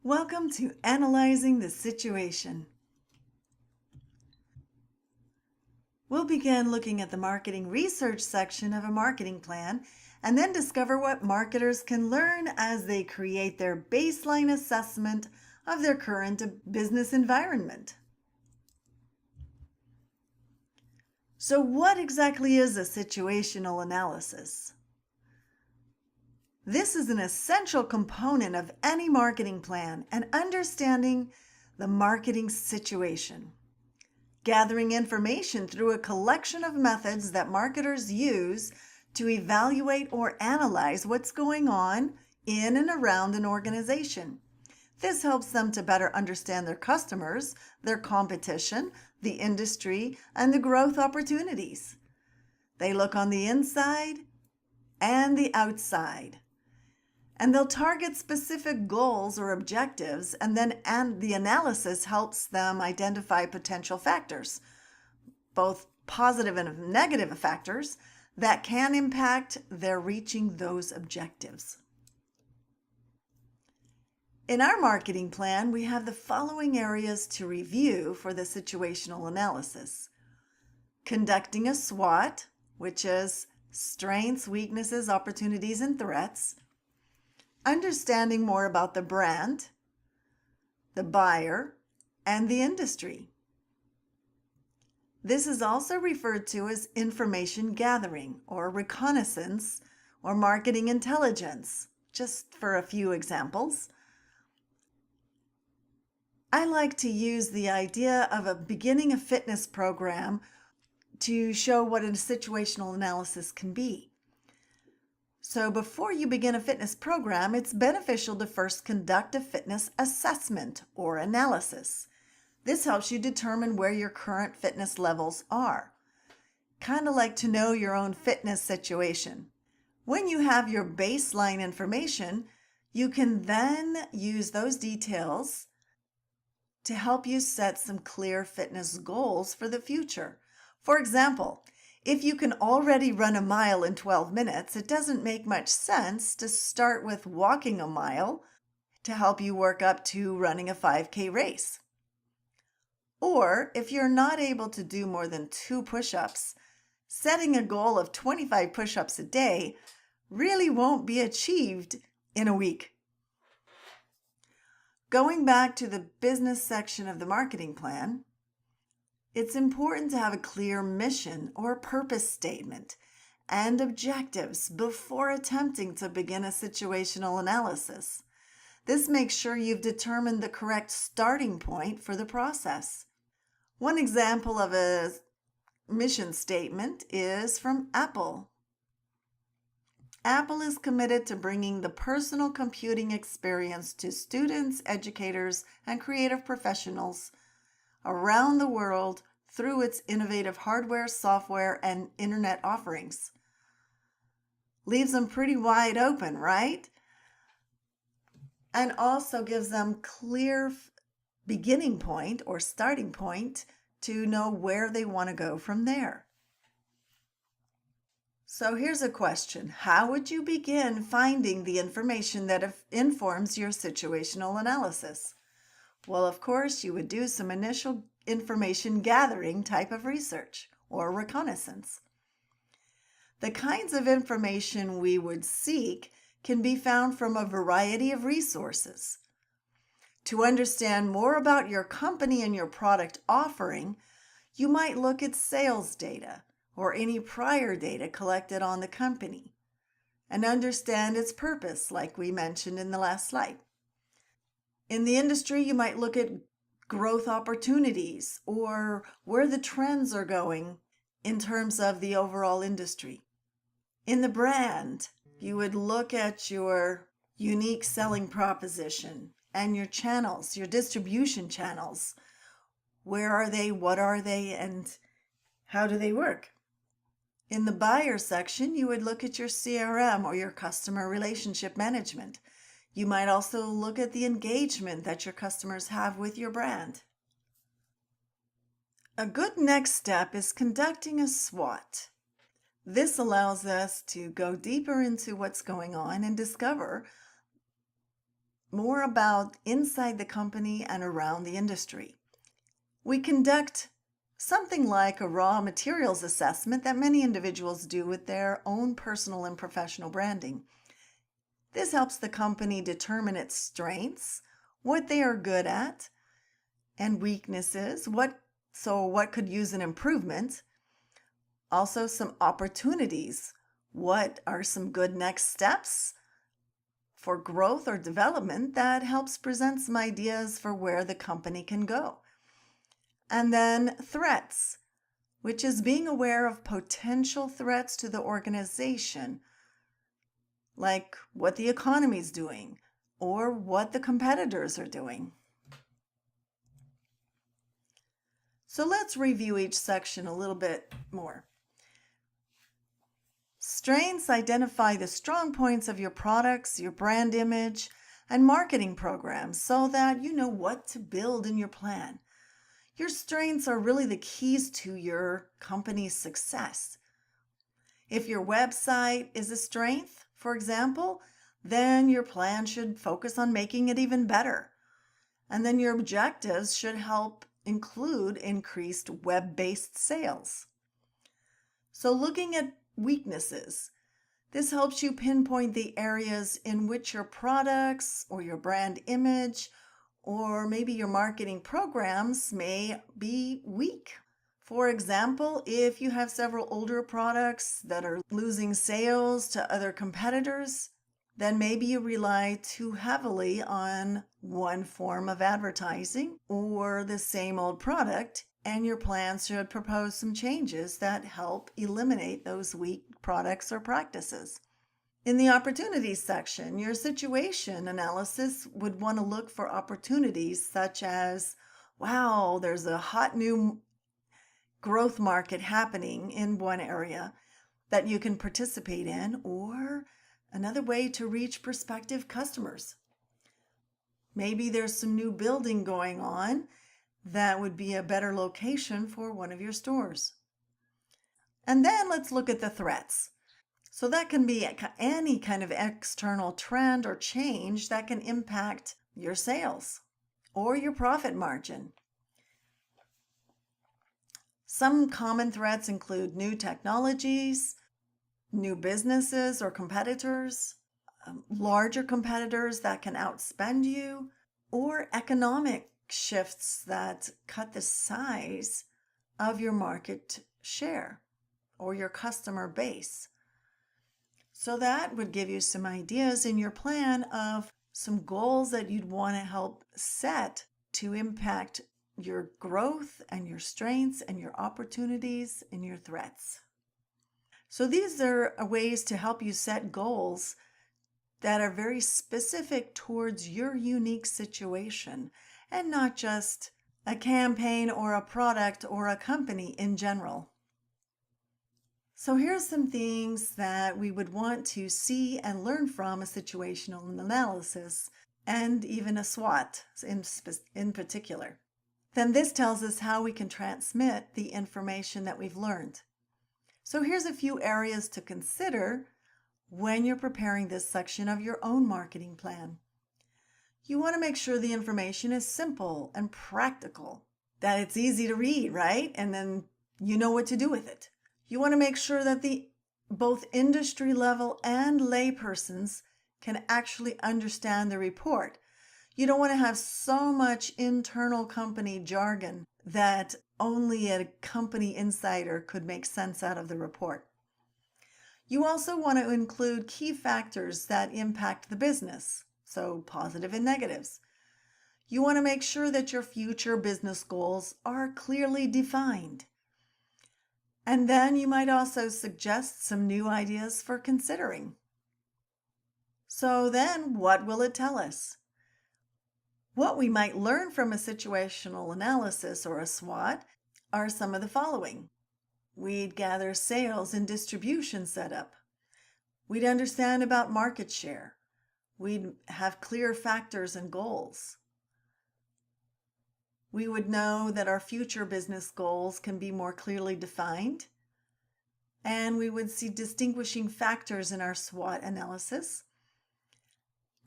Welcome to Analyzing the Situation. We'll begin looking at the marketing research section of a marketing plan and then discover what marketers can learn as they create their baseline assessment of their current business environment. So what exactly is a situational analysis? This is an essential component of any marketing plan and understanding the marketing situation. Gathering information through a collection of methods that marketers use to evaluate or analyze what's going on in and around an organization. This helps them to better understand their customers, their competition, the industry, and the growth opportunities. They look on the inside and the outside. And they'll target specific goals or objectives, and the analysis helps them identify potential factors, both positive and negative factors, that can impact their reaching those objectives. In our marketing plan, we have the following areas to review for the situational analysis. Conducting a SWOT, which is strengths, weaknesses, opportunities, and threats. Understanding more about the brand, the buyer, and the industry. This is also referred to as information gathering or reconnaissance or marketing intelligence, just for a few examples. I like to use the idea of beginning a fitness program to show what a situational analysis can be. So before you begin a fitness program, it's beneficial to first conduct a fitness assessment or analysis. This helps you determine where your current fitness levels are. Kind of like to know your own fitness situation. When you have your baseline information, you can then use those details to help you set some clear fitness goals for the future. For example, if you can already run a mile in 12 minutes, it doesn't make much sense to start with walking a mile to help you work up to running a 5K race. Or if you're not able to do more than 2 push-ups, setting a goal of 25 push-ups a day really won't be achieved in a week. Going back to the business section of the marketing plan, it's important to have a clear mission or purpose statement and objectives before attempting to begin a situational analysis. This makes sure you've determined the correct starting point for the process. One example of a mission statement is from Apple. Apple is committed to bringing the personal computing experience to students, educators, and creative professionals around the world through its innovative hardware, software, and internet offerings. Leaves them pretty wide open, right? And also gives them clear beginning point or starting point to know where they want to go from there. So here's a question. How would you begin finding the information that informs your situational analysis? Well, of course, you would do some initial information gathering type of research or reconnaissance. The kinds of information we would seek can be found from a variety of resources. To understand more about your company and your product offering, you might look at sales data or any prior data collected on the company and understand its purpose, like we mentioned in the last slide. In the industry, you might look at growth opportunities or where the trends are going in terms of the overall industry. In the brand, you would look at your unique selling proposition and your channels, your distribution channels. Where are they, what are they, and how do they work? In the buyer section, you would look at your CRM or your customer relationship management. You might also look at the engagement that your customers have with your brand. A good next step is conducting a SWOT. This allows us to go deeper into what's going on and discover more about inside the company and around the industry. We conduct something like a raw materials assessment that many individuals do with their own personal and professional branding. This helps the company determine its strengths, what they are good at, and weaknesses, what could use an improvement. Also, some opportunities. What are some good next steps for growth or development that helps present some ideas for where the company can go? And then threats, which is being aware of potential threats to the organization, like what the economy is doing or what the competitors are doing. So let's review each section a little bit more. Strengths identify the strong points of your products, your brand image, and marketing programs so that you know what to build in your plan. Your strengths are really the keys to your company's success. If your website is a strength, for example, then your plan should focus on making it even better. And then your objectives should help include increased web-based sales. So looking at weaknesses, this helps you pinpoint the areas in which your products or your brand image or maybe your marketing programs may be weak. For example, if you have several older products that are losing sales to other competitors, then maybe you rely too heavily on one form of advertising or the same old product, and your plan should propose some changes that help eliminate those weak products or practices. In the opportunities section, your situation analysis would want to look for opportunities such as, wow, there's a hot new growth market happening in one area that you can participate in, or another way to reach prospective customers. Maybe there's some new building going on that would be a better location for one of your stores. And then let's look at the threats. So that can be any kind of external trend or change that can impact your sales or your profit margin. Some common threats include new technologies, new businesses or competitors, larger competitors that can outspend you, or economic shifts that cut the size of your market share or your customer base. So that would give you some ideas in your plan of some goals that you'd want to help set to impact your growth and your strengths and your opportunities and your threats. So these are ways to help you set goals that are very specific towards your unique situation and not just a campaign or a product or a company in general. So here's some things that we would want to see and learn from a situational analysis and even a SWOT in particular. Then this tells us how we can transmit the information that we've learned. So here's a few areas to consider when you're preparing this section of your own marketing plan. You want to make sure the information is simple and practical, that it's easy to read, right? And then you know what to do with it. You want to make sure that both industry level and laypersons can actually understand the report. You don't want to have so much internal company jargon that only a company insider could make sense out of the report. You also want to include key factors that impact the business, so positive and negatives. You want to make sure that your future business goals are clearly defined. And then you might also suggest some new ideas for considering. So then, what will it tell us? What we might learn from a situational analysis or a SWOT are some of the following. We'd gather sales and distribution setup. We'd understand about market share. We'd have clear factors and goals. We would know that our future business goals can be more clearly defined. And we would see distinguishing factors in our SWOT analysis.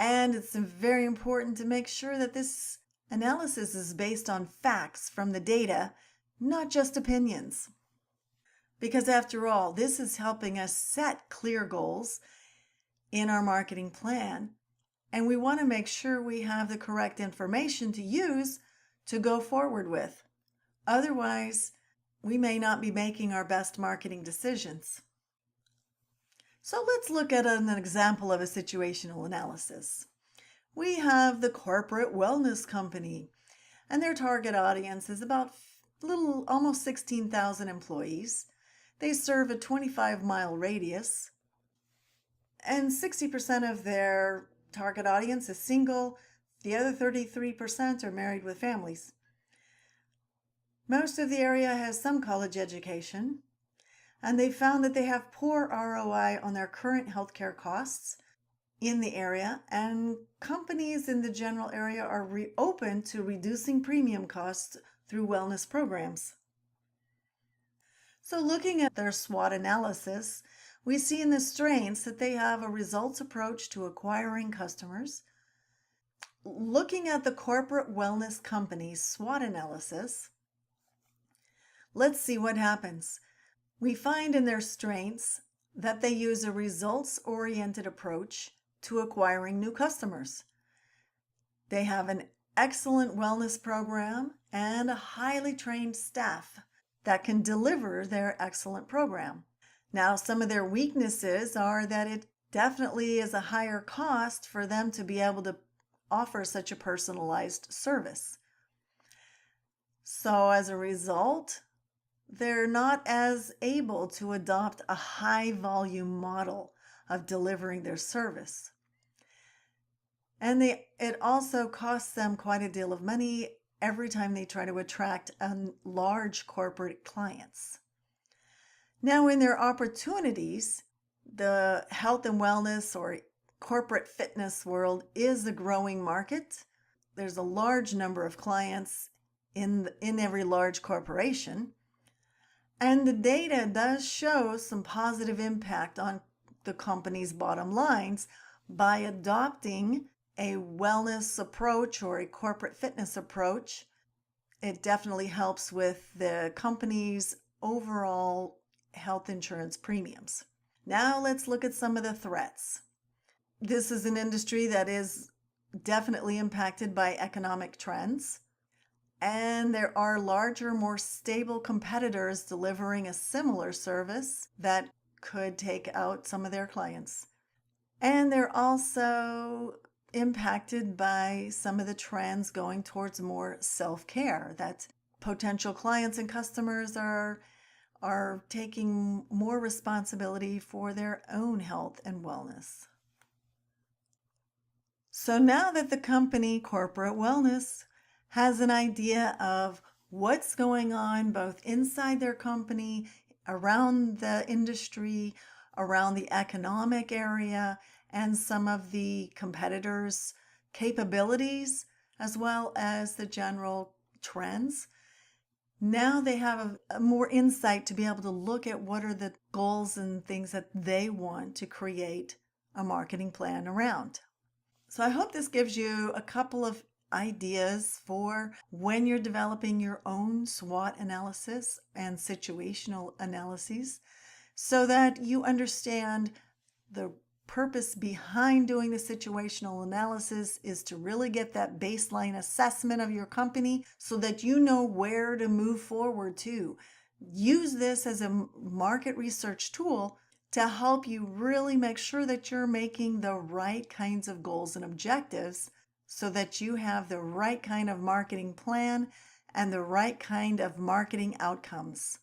And it's very important to make sure that this analysis is based on facts from the data, not just opinions. Because after all, this is helping us set clear goals in our marketing plan, and we want to make sure we have the correct information to use to go forward with. Otherwise, we may not be making our best marketing decisions. So let's look at an example of a situational analysis. We have the corporate wellness company, and their target audience is about almost 16,000 employees. They serve a 25-mile radius, and 60% of their target audience is single. The other 33% are married with families. Most of the area has some college education, and they found that they have poor ROI on their current healthcare costs in the area, and companies in the general area are open to reducing premium costs through wellness programs. So looking at their SWOT analysis, we see in the strengths that they have a results approach to acquiring customers. Looking at the corporate wellness company's SWOT analysis, let's see what happens. We find in their strengths that they use a results-oriented approach to acquiring new customers. They have an excellent wellness program and a highly trained staff that can deliver their excellent program. Now, some of their weaknesses are that it definitely is a higher cost for them to be able to offer such a personalized service. So as a result, they're not as able to adopt a high volume model of delivering their service. And it also costs them quite a deal of money every time they try to attract large corporate clients. Now, in their opportunities, the health and wellness or corporate fitness world is a growing market. There's a large number of clients in every large corporation. And the data does show some positive impact on the company's bottom lines by adopting a wellness approach or a corporate fitness approach. It definitely helps with the company's overall health insurance premiums. Now let's look at some of the threats. This is an industry that is definitely impacted by economic trends. And there are larger, more stable competitors delivering a similar service that could take out some of their clients. And they're also impacted by some of the trends going towards more self-care, that potential clients and customers are taking more responsibility for their own health and wellness. So now that the company Corporate Wellness has an idea of what's going on both inside their company, around the industry, around the economic area, and some of the competitors' capabilities, as well as the general trends, now they have a more insight to be able to look at what are the goals and things that they want to create a marketing plan around. So I hope this gives you a couple of ideas for when you're developing your own SWOT analysis and situational analyses, so that you understand the purpose behind doing the situational analysis is to really get that baseline assessment of your company so that you know where to move forward to. Use this as a market research tool to help you really make sure that you're making the right kinds of goals and objectives so that you have the right kind of marketing plan and the right kind of marketing outcomes.